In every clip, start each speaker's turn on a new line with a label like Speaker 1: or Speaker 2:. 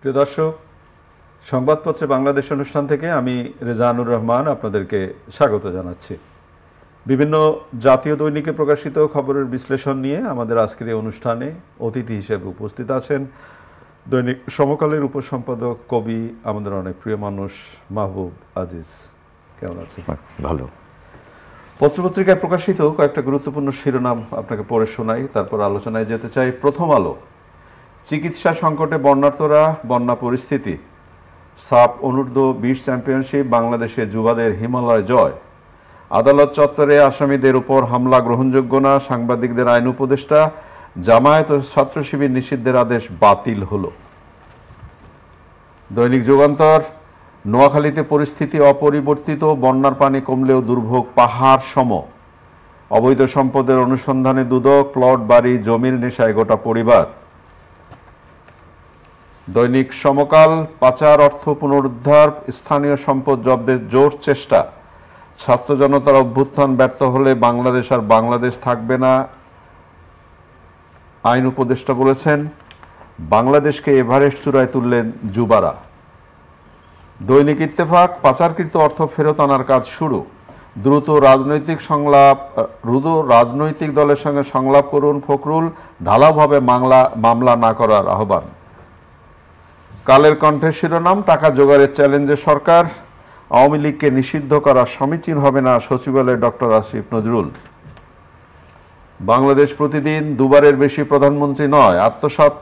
Speaker 1: প্রিয় দর্শক, সংবাদপত্রে বাংলাদেশ অনুষ্ঠান থেকে আমি রেজানুর রহমান আপনাদেরকে স্বাগত জানাচ্ছি। বিভিন্ন জাতীয় দৈনিকে প্রকাশিত খবরের বিশ্লেষণ নিয়ে আমাদের আজকের এই অনুষ্ঠানে অতিথি হিসেবে উপস্থিত আছেন দৈনিক সমকালের উপসম্পাদক, কবি, আমাদের অনেক প্রিয় মানুষ মাহবুব আজিজ। কেমন আছেন?
Speaker 2: ভালো।
Speaker 1: পত্রপত্রিকায় প্রকাশিত কয়েকটা গুরুত্বপূর্ণ শিরোনাম আপনাকে পড়ে শোনাই, তারপর আলোচনায় যেতে চাই। প্রথম আলো, চিকিৎসা সংকটে বন্যার্তরা, বন্যা পরিস্থিতি। সাফ অনূর্ধ্ব-20 চ্যাম্পিয়নশিপ, বাংলাদেশে যুবাদের হিমালয় জয়। আদালত চত্বরে আসামিদের উপর হামলা গ্রহণযোগ্য না, সাংবাদিকদের আইন উপদেষ্টা। জামায়াত ও ছাত্র শিবির নিষিদ্ধের আদেশ বাতিল হলো। দৈনিক যুগান্তর, নোয়াখালীতে পরিস্থিতি অপরিবর্তিত, বন্যার পানি কমলেও দুর্ভোগ পাহাড় সম। অবৈধ সম্পদের অনুসন্ধানে দুদক, প্লট, বাড়ি, জমির নেশায় গোটা পরিবার। দৈনিক সমকাল, পাচার অর্থ পুনরুদ্ধার, স্থানীয় সম্পদ জব্দের জোর চেষ্টা। ছাত্র জনতার অভ্যুত্থান ব্যর্থ হলে বাংলাদেশ আর বাংলাদেশ থাকবে না, আইন উপদেষ্টা বলেছেন। বাংলাদেশকে এভারেস্ট চূড়ায় তুললেন যুবারা। দৈনিক ইত্তেফাক, পাচারকৃত অর্থ ফেরত আনার কাজ শুরু। দ্রুত রাজনৈতিক দলের সঙ্গে সংলাপ করুন ফখরুল, ঢালাওভাবে মামলা না করার আহ্বান। কালের কণ্ঠের শিরোনাম, টাকা জোগাড়ের চ্যালেঞ্জে সরকার, আওয়ামী লীগকে নিষিদ্ধ করা সমীচীন হবে না, সচিবালয়ে ডক্টর আসিফ নজরুল। বাংলাদেশ প্রতিদিন, দুবারের বেশি প্রধানমন্ত্রী নয়, আত্মসাৎ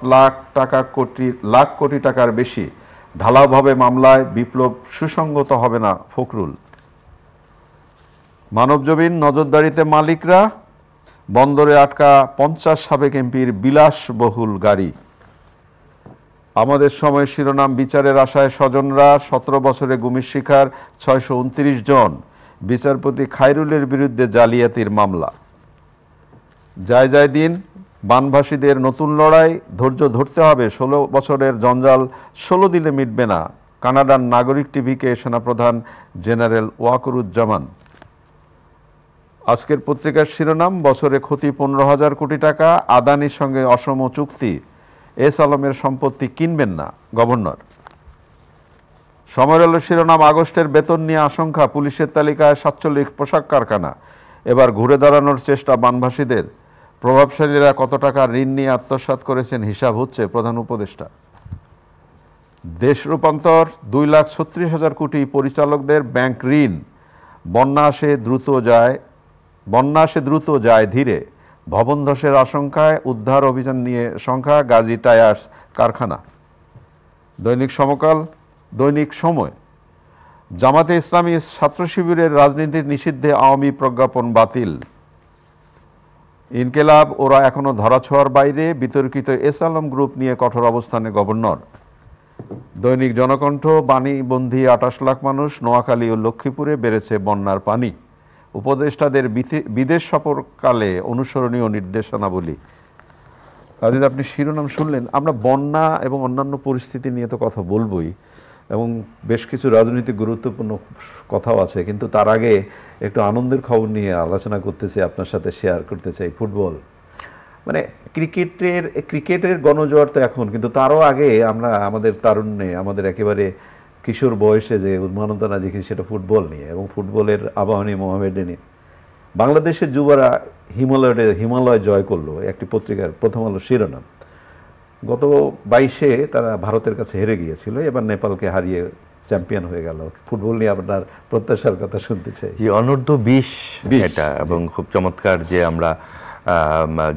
Speaker 1: লাখ কোটি টাকার বেশি, ঢালাওভাবে মামলায় বিপ্লব সুসংগত হবে না, ফখরুল। মানবজমিন, নজরদারিতে মালিকরা, বন্দরে আটকা 50 সাবেক এমপির বিলাসবহুল গাড়ি। আমাদের সময় শিরোনাম, বিচারের আশায় স্বজনরা, 17 বছরে গুমের শিকার 629 জন, বিচারপতি খায়রুলের বিরুদ্ধে জালিয়াতির মামলা। যায় দিন, বানভাসীদের নতুন লড়াই, ধৈর্য ধরতে হবে, 16 বছরের জঞ্জাল 16 দিনে মিটবে না, কানাডার নাগরিক টিভিকে সেনাপ্রধান জেনারেল ওয়াকরুজ্জামান। আজকের পত্রিকার শিরোনাম, বছরে ক্ষতি 15,000 কোটি টাকা, আদানির সঙ্গে অসম চুক্তি, এস আলমের সম্পত্তি কিনবেন না গভর্নর। সময়ের আলো শিরোনাম, আগস্টের বেতন নিয়ে আশঙ্কা, পুলিশের তালিকায় 47 পোশাক কারখানা, এবার ঘুরে দাঁড়ানোর চেষ্টা বানভাসীদের। প্রভাবশালীরা কত টাকা ঋণ নিয়ে আত্মসাৎ করেছেন হিসাব হচ্ছে, প্রধান উপদেষ্টা। দেশ রূপান্তর, 2,36,000 কোটি পরিচালকদের ব্যাংক ঋণ। বন্যা আসে দ্রুত যায় ধীরে, ভবন ধসের আশঙ্কায় উদ্ধার অভিযান নিয়ে সংখ্যা, গাজী টায়ার্স কারখানা। দৈনিক সমকাল, দৈনিক সময়, জামাতে ইসলামী ছাত্র শিবিরের রাজনীতি নিষিদ্ধে আওয়ামী প্রজ্ঞাপন বাতিল। ইনকেলাব, ওরা এখনো ধরাছোঁয়ার বাইরে, বিতর্কিত এস আলম গ্রুপ নিয়ে কঠোর অবস্থানে গভর্নর। দৈনিক জনকণ্ঠ, বাণীবন্দী 28 লাখ মানুষ, নোয়াখালী ও লক্ষ্মীপুরে বেড়েছে বন্যার পানি। উপদেষ্টাদের বিদেশ সফরকালে অনুসরণীয় নির্দেশনাবলী। কাজে আপনি শিরোনাম শুনলেন। আমরা বন্যা এবং অন্যান্য পরিস্থিতি নিয়ে তো কথা বলবই, এবং বেশ কিছু রাজনৈতিক গুরুত্বপূর্ণ কথাও আছে, কিন্তু তার আগে একটু আনন্দের খবর নিয়ে আলোচনা করতে চাই, আপনার সাথে শেয়ার করতে চাই। ফুটবল, মানে ক্রিকেটের গণজোয়ার তো এখন, কিন্তু তারও আগে আমরা আমাদের তারুণ্যে, আমাদের একেবারে কিশোর বয়সে যে উন্মাদনা দেখি সেটা ফুটবল নিয়ে, এবং ফুটবলের আবাহনী মোহামেডান নিয়ে। বাংলাদেশের যুবরা হিমালয় জয় করলো, একটি পত্রিকার প্রথম আলো শিরোনাম। গত 22-এ তারা ভারতের কাছে হেরে গিয়েছিল, এবার নেপালকে হারিয়ে চ্যাম্পিয়ন হয়ে গেল। ফুটবল নিয়ে আপনার প্রত্যাশার কথা শুনতে চাই।
Speaker 2: অনূর্ধ্ব-20 এটা, এবং খুব চমৎকার যে আমরা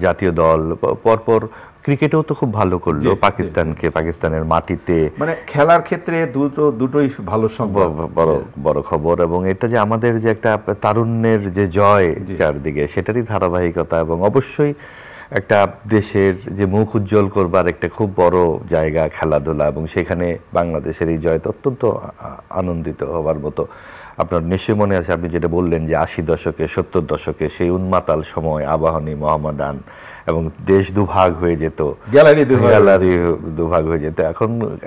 Speaker 2: জাতীয় দল পরপর ক্রিকেটেও তো খুব ভালো করলো পাকিস্তানকে, পাকিস্তানের মাটিতে,
Speaker 1: মানে খেলার ক্ষেত্রে দুটোই ভালো সম্ভব,
Speaker 2: বড় খবর। এবং এটা যে আমাদের যে একটা তারুণ্যের যে জয় চারদিকে, সেটারই ধারাবাহিকতা, এবং অবশ্যই একটা দেশের যে মুখ উজ্জ্বল করবার একটা খুব বড় জায়গা খেলাধুলা, এবং সেখানে বাংলাদেশের এই জয় অত্যন্ত আনন্দিত হবার মতো। আপনার নিশ্চয়ই মনে আছে আপনি যেটা বললেন যে 80 দশকে 70 দশকে সেই উন্মাতাল সময় আবাহনী, মোহামেডান এবং দেশ দুভাগ হয়ে যেত, গ্যালারি দুভাগ হয়ে যেত।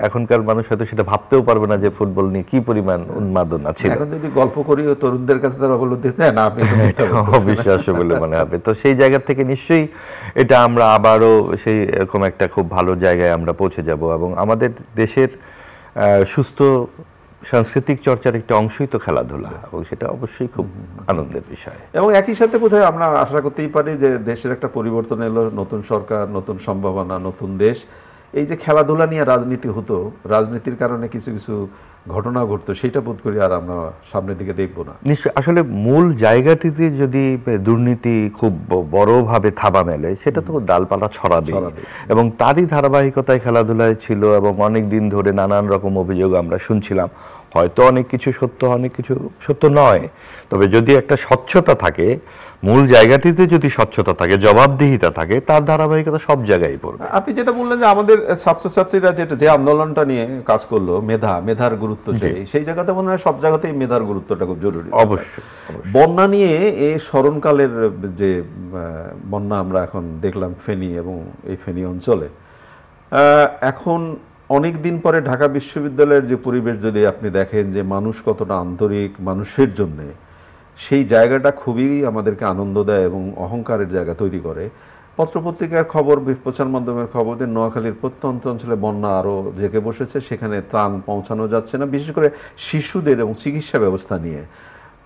Speaker 2: এখনকার মানুষ হয়তো সেটা ভাবতেও পারবে না যে ফুটবল নিয়ে কি পরিমাণ উন্মাদনা ছিল।
Speaker 1: এখন যদি গল্প করি তরুণদের কাছে তারা বলতে না,
Speaker 2: অবিশ্বাস্য বলে মনে হবে। তো সেই জায়গা থেকে নিশ্চয়ই এটা আমরা আবারও সেই এরকম একটা খুব ভালো জায়গায় আমরা পৌঁছে যাব এবং আমাদের দেশের সুস্থ সাংস্কৃতিক চর্চার একটা অংশই তো খেলাধুলা, এবং সেটা অবশ্যই খুব আনন্দের বিষয়।
Speaker 1: এবং একই সাথে বোধহয় আমরা আশা করতেই পারি যে দেশের একটা পরিবর্তন এলো, নতুন সরকার, নতুন সম্ভাবনা, নতুন দেশ। এই যে খেলাধুলা নিয়ে রাজনীতি হতো, রাজনীতির কারণে কিছু কিছু ঘটনা ঘটতো, সেটা বোধ করি আর আমরা সামনের দিকে দেখবো না।
Speaker 2: নিশ্চয়, আসলে মূল জায়গাটিতে যদি দুর্নীতি খুব বড়ভাবে থাবা মেলে, সেটা তো ডালপালা ছড়াবে, এবং তারই ধারাবাহিকতায় খেলাধুলায় ছিল। এবং অনেক দিন ধরে নানান রকম অভিযোগ আমরা শুনছিলাম, হয়তো অনেক কিছু সত্য, অনেক কিছু সত্য নয়। তবে যদি একটা স্বচ্ছতা থাকে, মূল জায়গাটিতে যদি স্বচ্ছতা থাকে, জবাবদিহিতা থাকে, তার ধারাবাহিকতা সব জায়গায় পড়বে।
Speaker 1: আপনি যেটা বললেন যে আমাদের ছাত্রছাত্রীরা যে আন্দোলনটা নিয়ে কাজ করলো, মেধার গুরুত্ব, সেই জায়গাতে মনে হয় সব জায়গাতেই মেধার গুরুত্বটা খুব জরুরি।
Speaker 2: অবশ্যই।
Speaker 1: বন্যা নিয়ে এই স্মরণকালের যে বন্যা আমরা এখন দেখলাম ফেনী এবং এই ফেনী অঞ্চলে, এখন অনেক দিন পরে ঢাকা বিশ্ববিদ্যালয়ের যে পরিবেশ যদি আপনি দেখেন যে মানুষ কতটা আন্তরিক মানুষের জন্যে, সেই জায়গাটা খুবই আমাদেরকে আনন্দ দেয় এবং অহংকারের জায়গা তৈরি করে। পত্রপত্রিকার খবর, প্রচার মাধ্যমের খবর যে নোয়াখালীর প্রত্যন্ত অঞ্চলে বন্যা আরও জেঁকে বসেছে, সেখানে ত্রাণ পৌঁছানো যাচ্ছে না, বিশেষ করে শিশুদের এবং চিকিৎসা ব্যবস্থা নিয়ে।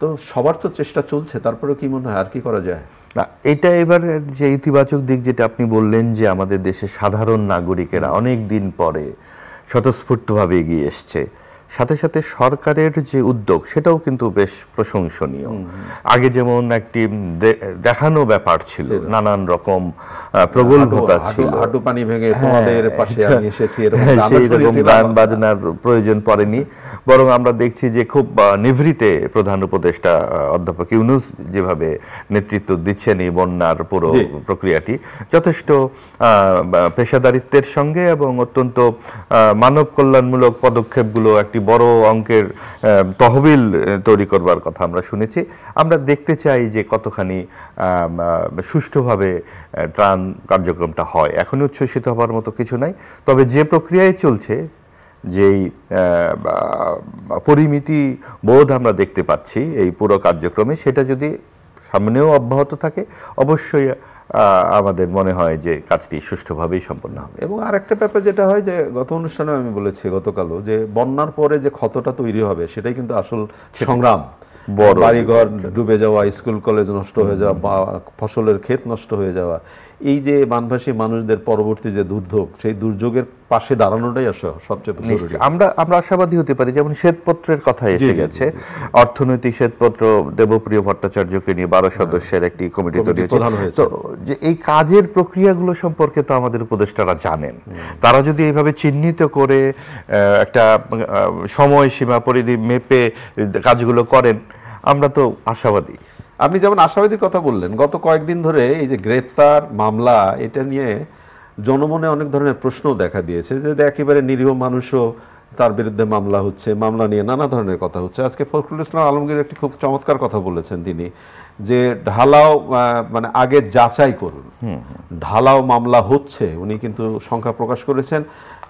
Speaker 1: তো সবার তো চেষ্টা চলছে, তারপরে কি মনে হয় আর কি করা যায়?
Speaker 2: না, এটা এবার যে ইতিবাচক দিক যেটা আপনি বললেন যে আমাদের দেশের সাধারণ নাগরিকেরা অনেক দিন পরে স্বতঃস্ফূর্তভাবে এগিয়ে এসছে, সাথে সাথে সরকারের যে উদ্যোগ সেটাও কিন্তু বেশ প্রশংসনীয়। আগে যেমন একটি দেখানো ব্যাপার ছিল, নানান রকম প্রগল্ভতা ছিল,
Speaker 1: হাঁটু পানি ভেঙে তোমাদের পাশে আমি এসেছি,
Speaker 2: সেই রকম গান বাজনার প্রয়োজন পড়েনি। বরং আমরা দেখছি যে খুব নিভৃতে প্রধান উপদেষ্টা অধ্যাপক ইউনূস যেভাবে নেতৃত্ব দিচ্ছেন এই বন্যার পুরো প্রক্রিয়াটি, যথেষ্ট পেশাদারিত্বের সঙ্গে এবং অত্যন্ত মানব কল্যাণমূলক পদক্ষেপগুলো একটি বড় অঙ্কের তহবিল তৈরি করবার কথা আমরা শুনেছি। আমরা দেখতে চাই যে কতখানি সুষ্ঠুভাবে ত্রাণ কার্যক্রমটা হয়। এখনই উচ্ছ্বসিত হবার মতো কিছু নাই, তবে যে প্রক্রিয়ায় চলছে, যেই পরিমিতি বোধ আমরা দেখতে পাচ্ছি এই পুরো কার্যক্রমে, সেটা যদি সামনেও অব্যাহত থাকে, অবশ্যই আমাদের মনে হয় যে কাজটি সুষ্ঠুভাবেই সম্পন্ন হবে।
Speaker 1: এবং আরেকটা ব্যাপার যেটা হয় যে গত অনুষ্ঠানে আমি বলেছি গতকালও, যে বন্যার পরে যে ক্ষতটা তৈরি হবে সেটাই কিন্তু আসল সংগ্রাম। বাড়িঘর ডুবে যাওয়া, স্কুল কলেজ নষ্ট হয়ে যাওয়া, বা ফসলের ক্ষেত নষ্ট হয়ে যাওয়া, এই যে বানভাসী মানুষদের পরবর্তী যে দুর্যোগ, সেই দুর্যোগের পাশে দাঁড়ানোটাই সবচেয়ে জরুরি।
Speaker 2: আমরা আশাবাদী হতে পারি, যেমন শ্বেতপত্রের কথা এসে গেছে, অর্থনৈতিক শ্বেতপত্র দেবপ্রিয় ভট্টাচার্যকে নিয়ে 12 সদস্যের একটি কমিটি তৈরি হয়েছে। তো যে এই কাজের প্রক্রিয়াগুলো সম্পর্কে তো আমাদের উপদেষ্টারা জানেন, তারা যদি এইভাবে চিহ্নিত করে একটা সময়সীমা পরিধি মেপে কাজগুলো করেন, আমরা তো আশাবাদী।
Speaker 1: আপনি যেমন আশাবাদীর কথা বললেন, গত কয়েকদিন ধরে এই যে গ্রেফতার মামলা, এটা নিয়ে জনমনে অনেক ধরনের প্রশ্ন দেখা দিয়েছে, যে একেবারে নিরীহ মানুষও তার বিরুদ্ধে মামলা হচ্ছে, মামলা নিয়ে নানা ধরনের কথা হচ্ছে। আজকে ফখরুল ইসলাম আলমগীর একটি খুব চমৎকার কথা বলেছেন তিনি, যে ঢালাও মানে আগে যাচাই করুন, ঢালাও মামলা হচ্ছে। উনি কিন্তু সংখ্যা প্রকাশ করেছেন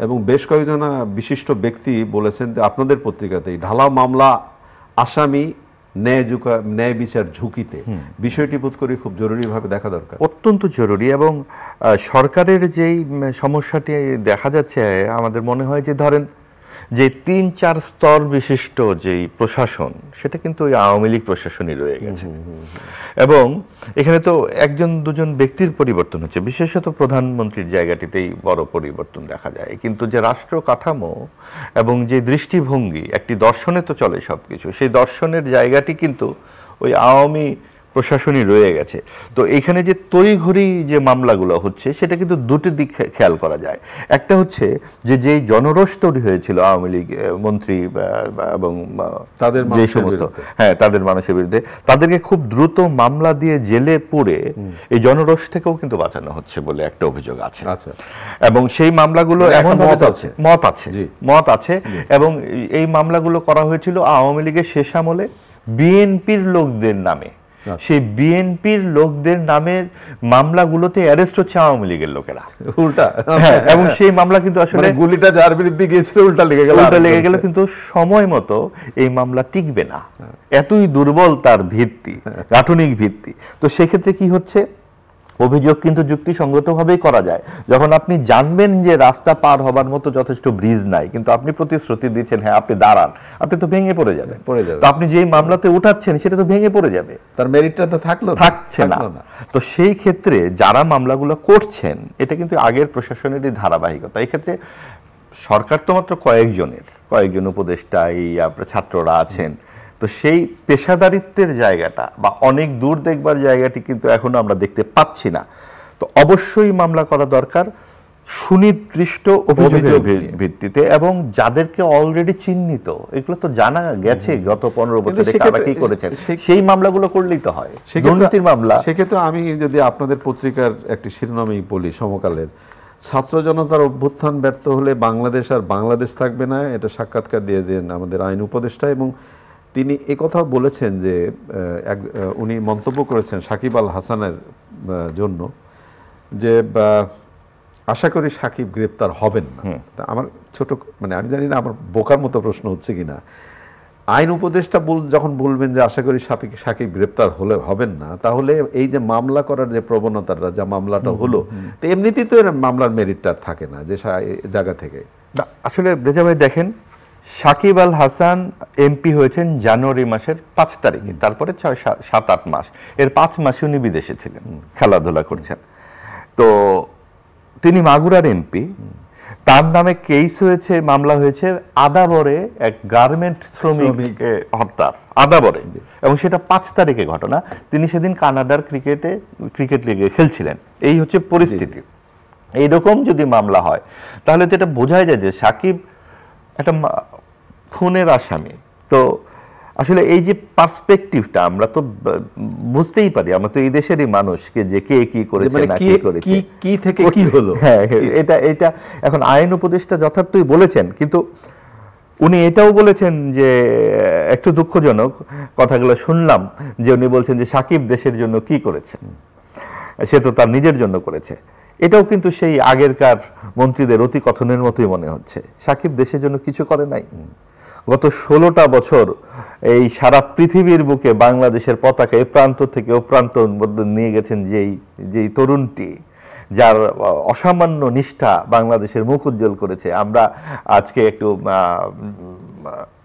Speaker 1: এবং বেশ কয়েকজন বিশিষ্ট ব্যক্তি বলেছেন যে আপনাদের পত্রিকাতেই, ঢালাও মামলা আসামি ন্যায় বিচার ঝুঁকিতে। বিষয়টি বোধ করি খুব জরুরিভাবে দেখা দরকার,
Speaker 2: অত্যন্ত জরুরি। এবং সরকারের যেই সমস্যাটি দেখা যাচ্ছে, আমাদের মনে হয় যে ধরেন যে 3-4 স্তর বিশিষ্ট যেই প্রশাসন, সেটা কিন্তু ওই আওয়ামী লীগ প্রশাসনই রয়ে গেছে। এবং এখানে তো 1-2 ব্যক্তির পরিবর্তন হচ্ছে, বিশেষত প্রধানমন্ত্রীর জায়গাটিতেই বড় পরিবর্তন দেখা যায়, কিন্তু যে রাষ্ট্র কাঠামো এবং যে দৃষ্টিভঙ্গি, একটি দর্শনে তো চলে সবকিছু, সেই দর্শনের জায়গাটি কিন্তু ওই আওয়ামী প্রশাসনই রয়ে গেছে। তো এখানে যে তড়িঘড়ি যে মামলাগুলো হচ্ছে, সেটা কিন্তু দুটি দিক খেয়াল করা যায়। একটা হচ্ছে যে যেই জনরোষ তৈরি হয়েছিল আওয়ামী লীগ মন্ত্রী এবং তাদের যে সমস্ত তাদের মানুষের বিরুদ্ধে, তাদেরকে খুব দ্রুত মামলা দিয়ে জেলে পুরে এই জনরোষ থেকেও কিন্তু বাঁচানো হচ্ছে বলে একটা অভিযোগ আছে। এবং সেই মামলাগুলো এমন মত আছে এবং এই মামলাগুলো করা হয়েছিল আওয়ামী লীগের শেষ আমলে, বিএনপির লোকদের নামে। সেই বিএনপির লোকদের নামের মামলাগুলোতে অ্যারেস্ট হচ্ছে আওয়ামী লীগের লোকেরা,
Speaker 1: উল্টা।
Speaker 2: হ্যাঁ, এবং সেই মামলা কিন্তু আসলে
Speaker 1: গুলিটা যার বিরুদ্ধে গিয়েছিল উল্টা লেগে গেল,
Speaker 2: কিন্তু সময় মতো এই মামলা টিকবে না, এতই দুর্বল তার ভিত্তি, গাঠনিক ভিত্তি। তো সেক্ষেত্রে কি হচ্ছে, অভিযোগ কিন্তু যুক্তিসঙ্গতভাবেই করা যায়। যখন আপনি জানবেন যে রাস্তা পার হবার মতো যথেষ্ট ব্রিজ নাই, কিন্তু আপনি প্রতিশ্রুতি দিচ্ছেন হ্যাঁ আপনি দাঁড়ান, আপনি তো ভেঙে পড়ে যাবেন। তো আপনি যেই মামলাতে উঠাচ্ছেন সেটা তো ভেঙে পড়ে যাবে,
Speaker 1: তার মেরিটটা তো
Speaker 2: থাকছে না। তো সেই ক্ষেত্রে যারা মামলাগুলো করছেন, এটা কিন্তু আগের প্রশাসনেরই ধারাবাহিকতা। এই ক্ষেত্রে সরকার তো মাত্র কয়েকজন উপদেষ্টা, এই ছাত্ররা আছেন, তো সেই পেশাদারিত্বের জায়গাটা বা অনেক দূর দেখবার জায়গাটি কিন্তু এখনো আমরা দেখতে পাচ্ছি না। তো অবশ্যই মামলা করা দরকার সুনির্দিষ্ট অভিযোগের ভিত্তিতে, এবং যাদেরকে অলরেডি চিহ্নিত, এগুলো তো জানা গেছে গত 15 বছরে কারা কি করেছেন, সেই মামলাগুলো করলেই তো হয়, দুর্নীতির মামলা।
Speaker 1: সেক্ষেত্রে আমি যদি আপনাদের পত্রিকার একটি শিরোনামেই বলি, সমকালের ছাত্র জনতার অভ্যুত্থান ব্যর্থ হলে বাংলাদেশ আর বাংলাদেশ থাকবে না, এটা সাক্ষাৎকার দিয়ে দেন আমাদের আইন উপদেষ্টা। এবং তিনি একথাও বলেছেন যে উনি মন্তব্য করেছেন সাকিব আল হাসানের জন্য যে আশা করি সাকিব গ্রেপ্তার হবেন না। আমার ছোট আমি জানি না আমার বোকার মতো প্রশ্ন হচ্ছে কিনা, আইন উপদেষ্টা যখন বলবেন যে আশা করি সাকিব গ্রেপ্তার হবেন না, তাহলে এই যে মামলা করার যে প্রবণতাটা, যা মামলাটা হলো, তো এমনিতেই তো এর মামলার মেরিটটা থাকে না যে জায়গা থেকে।
Speaker 2: আসলে রেজা ভাই দেখেন, সাকিব আল হাসান এমপি হয়েছেন জানুয়ারি মাসের 5 তারিখে, তারপরে 6-7-8 মাস, এর 5 মাসে উনি বিদেশে ছিলেন, খেলাধুলা করছেন। তো তিনি মাগুরার এমপি, তার নামে কেস হয়েছে, মামলা হয়েছে আদাবরে এক গার্মেন্ট শ্রমিক হত্যার, আদাবরে, এবং সেটা 5 তারিখে ঘটনা। তিনি সেদিন কানাডার ক্রিকেট লিগে খেলছিলেন। এই হচ্ছে পরিস্থিতি। এইরকম যদি মামলা হয় তাহলে তো এটা বোঝাই যায় যে সাকিব একটা খুনের আসামি। তো আসলে এই যে পার্সপেক্টিভটা আমরা তো বুঝতেই পারি, আমরা তো এই দেশেরই মানুষকে যে কে কি করেছে না কি করেছে,
Speaker 1: কি থেকে কি হলো,
Speaker 2: হ্যাঁ এটা এখন আইন উপদেষ্টা যথার্থই বলেছেন, কিন্তু উনি এটাও বলেছেন যে একটু দুঃখজনক কথাগুলো শুনলাম যে উনি বলছেন যে সাকিব দেশের জন্য কি করেছে, সে তো তার নিজের জন্য করেছে। এটাও কিন্তু সেই আগেরকার মন্ত্রীদের অতি কথনের মতোই মনে হচ্ছে। সাকিব দেশের জন্য কিছু করে নাই। গত 16টা বছর এই সারা পৃথিবীর বুকে বাংলাদেশের পতাকা এ প্রান্ত থেকে ও প্রান্ত নিয়ে গেছেন যেই তরুণটি, যার অসামান্য নিষ্ঠা বাংলাদেশের মুখ উজ্জ্বল করেছে। আমরা আজকে একটু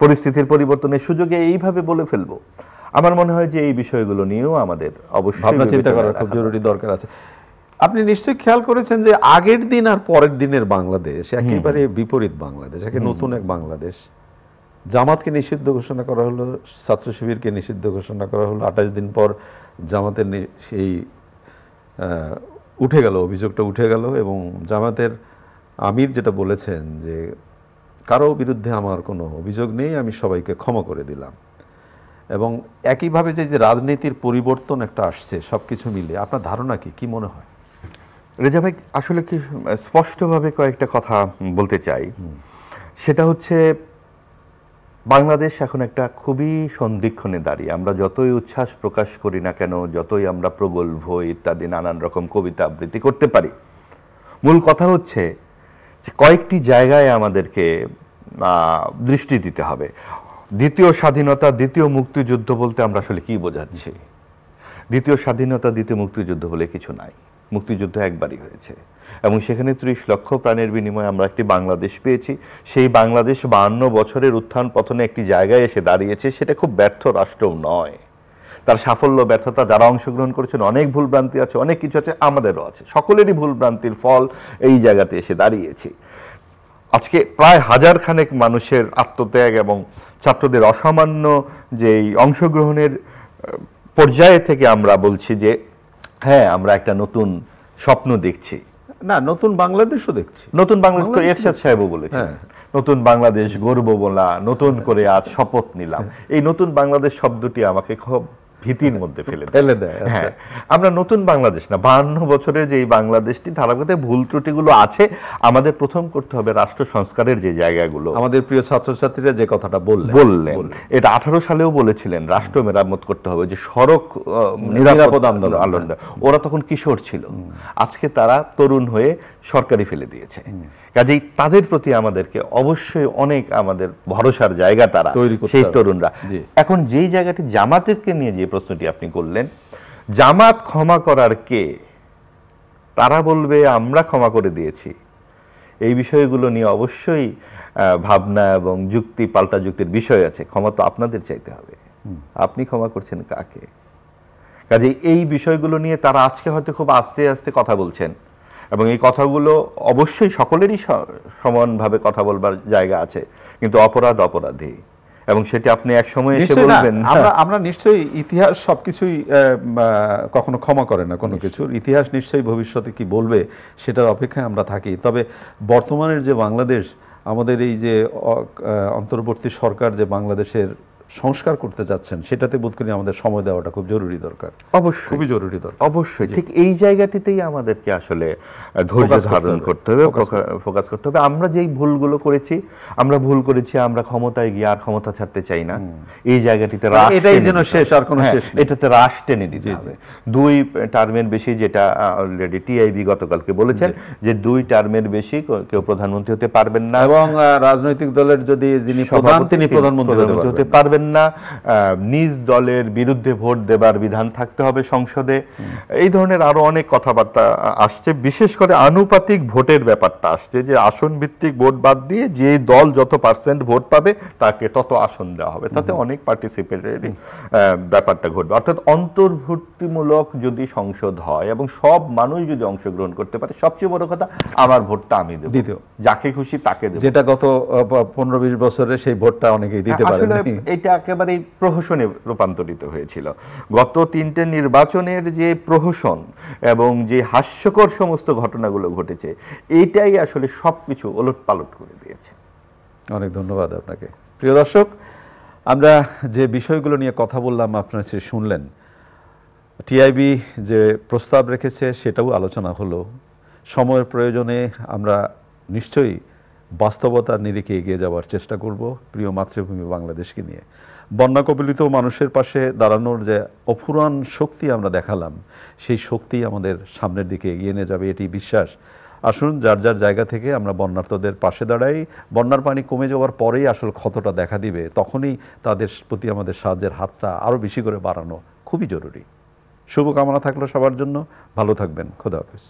Speaker 2: পরিস্থিতির পরিবর্তনের সুযোগে এইভাবে বলে ফেলবো। আমার মনে হয় যে এই বিষয়গুলো নিয়েও আমাদের অবশ্যই
Speaker 1: চিন্তা করার খুব জরুরি দরকার আছে। আপনি নিশ্চয়ই খেয়াল করেছেন যে আগের দিন আর পরের দিনের বাংলাদেশ একেবারে বিপরীত বাংলাদেশ, নতুন এক বাংলাদেশ। জামাতকে নিষিদ্ধ ঘোষণা করা হলো, ছাত্র শিবিরকে নিষিদ্ধ ঘোষণা করা হলো, 28 দিন পর জামাতের সেই উঠে গেল, অভিযোগটা উঠে গেল, এবং জামাতের আমির যেটা বলেছেন যে কারো বিরুদ্ধে আমার কোনো অভিযোগ নেই, আমি সবাইকে ক্ষমা করে দিলাম। এবং একইভাবে যে রাজনীতির পরিবর্তন একটা আসছে সবকিছু মিলে, আপনার ধারণা কি মনে হয়?
Speaker 2: রেজা ভাই, আসলে কি স্পষ্টভাবে কয়েকটা কথা বলতে চাই। সেটা হচ্ছে বাংলাদেশ এখন একটা খুবই সন্ধিক্ষণে দাঁড়িয়ে। আমরা যতই উচ্ছ্বাস প্রকাশ করি না কেন, যতই আমরা প্রগল্ভ ইত্যাদি নানান রকম কবিতা আবৃত্তি করতে পারি, মূল কথা হচ্ছে যে কয়েকটি জায়গায় আমাদেরকে দৃষ্টি দিতে হবে। দ্বিতীয় স্বাধীনতা, দ্বিতীয় মুক্তিযুদ্ধ বলতে আমরা আসলে কি বোঝাচ্ছি? দ্বিতীয় স্বাধীনতা, দ্বিতীয় মুক্তিযুদ্ধ বলে কিছু নাই। মুক্তিযুদ্ধ একবারই হয়েছে, এবং সেখানে 30 লক্ষ প্রাণের বিনিময়ে আমরা একটি বাংলাদেশ পেয়েছি। সেই বাংলাদেশ 52 বছরের উত্থান পতনে একটি জায়গায় এসে দাঁড়িয়েছে। সেটা খুব ব্যর্থ রাষ্ট্রও নয়। তার সাফল্য ব্যর্থতা যারা অংশগ্রহণ করেছেন, অনেক ভুলভ্রান্তি আছে, অনেক কিছু আছে, আমাদেরও আছে, সকলেরই ভুলভ্রান্তির ফল এই জায়গাতে এসে দাঁড়িয়েছি। আজকে প্রায় 1000 খানেক মানুষের আত্মত্যাগ এবং ছাত্রদের অসামান্য যেই অংশগ্রহণের পর্যায়ে থেকে আমরা বলছি যে হ্যাঁ আমরা একটা নতুন স্বপ্ন দেখছি।
Speaker 1: না, নতুন বাংলাদেশও দেখছি।
Speaker 2: নতুন বাংলাদেশ তো এরশাদ সাহেবও বলেছেন, নতুন বাংলাদেশ গর্ব বলা, নতুন করে আজ শপথ নিলাম। এই নতুন বাংলাদেশ শব্দটি আমাকে খুব ভীতির মধ্যে ফেলে
Speaker 1: ফেলে দেয়।
Speaker 2: হ্যাঁ, আমরা নতুন বাংলাদেশ না, 52 বছরের যে বাংলাদেশটি ধারাবাহিকতায় ভুল ত্রুটিগুলো আছে, আমাদের প্রথম করতে হবে রাষ্ট্র সংস্কারের যে জায়গাগুলো।
Speaker 1: আমাদের প্রিয় ছাত্রছাত্রীরা যে কথাটা বললেন,
Speaker 2: এটা 18 সালেও বলেছিলেন রাষ্ট্র মেরামত করতে হবে, যে সড়ক
Speaker 1: নিরাপদ আন্দোলন।
Speaker 2: ওরা তখন কিশোর ছিল, আজকে তারা তরুণ হয়ে সরকারি ফেলে দিয়েছে। কাজেই তাদের প্রতি আমাদেরকে অবশ্যই অনেক আমাদের ভরসার জায়গা তারা, সেই তরুণরা। এখন যেই জায়গাটি জামাতকে নিয়ে যে প্রশ্নটি আপনি করলেন, জামাত ক্ষমা করার কে? তারা বলবে আমরা ক্ষমা করে দিয়েছি। এই বিষয়গুলো নিয়ে অবশ্যই ভাবনা এবং যুক্তি, পাল্টা যুক্তির বিষয় আছে। ক্ষমা তো আপনাদের চাইতে হবে, আপনি ক্ষমা করছেন কাকে? কাজেই এই বিষয়গুলো নিয়ে তারা আজকে হয়তো খুব আস্তে আস্তে কথা বলছেন, এবং এই কথাগুলো অবশ্যই সকলেরই সমানভাবে কথা বলবার জায়গা আছে, কিন্তু অপরাধ অপরাধী, এবং সেটা আপনি এক সময় এসে বলবেন।
Speaker 1: আমরা নিশ্চয়ই ইতিহাস সবকিছুই কখনো ক্ষমা করে না, কোনো কিছুর ইতিহাস নিশ্চয়ই ভবিষ্যতে কি বলবে সেটার অপেক্ষায় আমরা থাকি। তবে বর্তমানের যে বাংলাদেশ, আমাদের এই যে অন্তর্বর্তী সরকার যে বাংলাদেশের সংস্কার করতে যাচ্ছেন, সেটাতে বোধ করি আমাদের সময় দেওয়াটা খুব জরুরি দরকার।
Speaker 2: অবশ্যই,
Speaker 1: খুবই জরুরি দরকার।
Speaker 2: অবশ্যই ঠিক এই জায়গাটিতেই আমাদেরকে আসলে ধৈর্য ধারণ করতে হবে, ফোকাস করতে হবে। আমরা যেই ভুলগুলো করেছি, আমরা ক্ষমতায় গিয়ে আর ক্ষমতা ছাড়তে চাই না। এই জায়গাটিতে
Speaker 1: এটাই যেন শেষ, আর কোনো শেষ নেই।
Speaker 2: এটাতে রাশ টেনে দিতে হবে। 2 টার্মের বেশি, যেটা অলরেডি টিআইবি গতকালকে বলেছেন যে 2 টার্মের বেশি কেউ প্রধানমন্ত্রী হতে পারবেন না,
Speaker 1: এবং রাজনৈতিক দলের যদি যিনি প্রধান তিনি প্রধানমন্ত্রী
Speaker 2: হতে পারবেন না। নিজ দলের বিরুদ্ধে ভোট দেবার বিধান থাকতে হবে সংসদে। এই ধরনের আরো অনেক কথাবার্তা আসছে, বিশেষ করে আনুপাতিক ভোটের ব্যাপারটা আসছে, যে আসন ভিত্তিক ভোট বাদ দিয়ে যে দল যত পার্সেন্ট ভোট পাবে তাকে তত আসন দেওয়া হবে, তাতে অনেক পার্টিসিপেটরি ব্যাপারটা ঘটবে। অর্থাৎ অন্তর্ভুক্তিমূলক যদি সংসদ হয় এবং সব মানুষ যদি অংশগ্রহণ করতে পারে, সবচেয়ে বড় কথা আমার ভোটটা আমি দেব, যাকে খুশি তাকে দেব,
Speaker 1: যেটা গত 15-20 বছরে সেই ভোটটা অনেকেই দিতে পারেন।
Speaker 2: এটা একেবারে প্রহসনে রূপান্তরিত হয়েছিল। গত 3টে নির্বাচনের যে প্রহসন এবং যে হাস্যকর সমস্ত ঘটনাগুলো ঘটেছে, এটাই আসলে সবকিছু ওলটপালট করে দিয়েছে।
Speaker 1: অনেক ধন্যবাদ আপনাকে। প্রিয় দর্শক, আমরা যে বিষয়গুলো নিয়ে কথা বললাম আপনারা শুনলেন। টিআইবি যে প্রস্তাব রেখেছে সেটাও আলোচনা হলো। সময়ের প্রয়োজনে আমরা নিশ্চয়ই বাস্তবতার নিরিখে এগিয়ে যাওয়ার চেষ্টা করব প্রিয় মাতৃভূমি বাংলাদেশকে নিয়ে। বন্যা কবলিত মানুষের পাশে দাঁড়ানোর যে অফুরান শক্তি আমরা দেখালাম, সেই শক্তি আমাদের সামনের দিকে এগিয়ে নিয়ে যাবে, এটি বিশ্বাস। আসুন যার যার জায়গা থেকে আমরা বন্যার্তদের পাশে দাঁড়াই। বন্যার পানি কমে যাওয়ার পরেই আসল ক্ষতটা দেখা দিবে, তখনই তাদের প্রতি আমাদের সাহায্যের হাতটা আরও বেশি করে বাড়ানো খুবই জরুরি। শুভকামনা থাকলো সবার জন্য। ভালো থাকবেন। খোদা হাফেজ।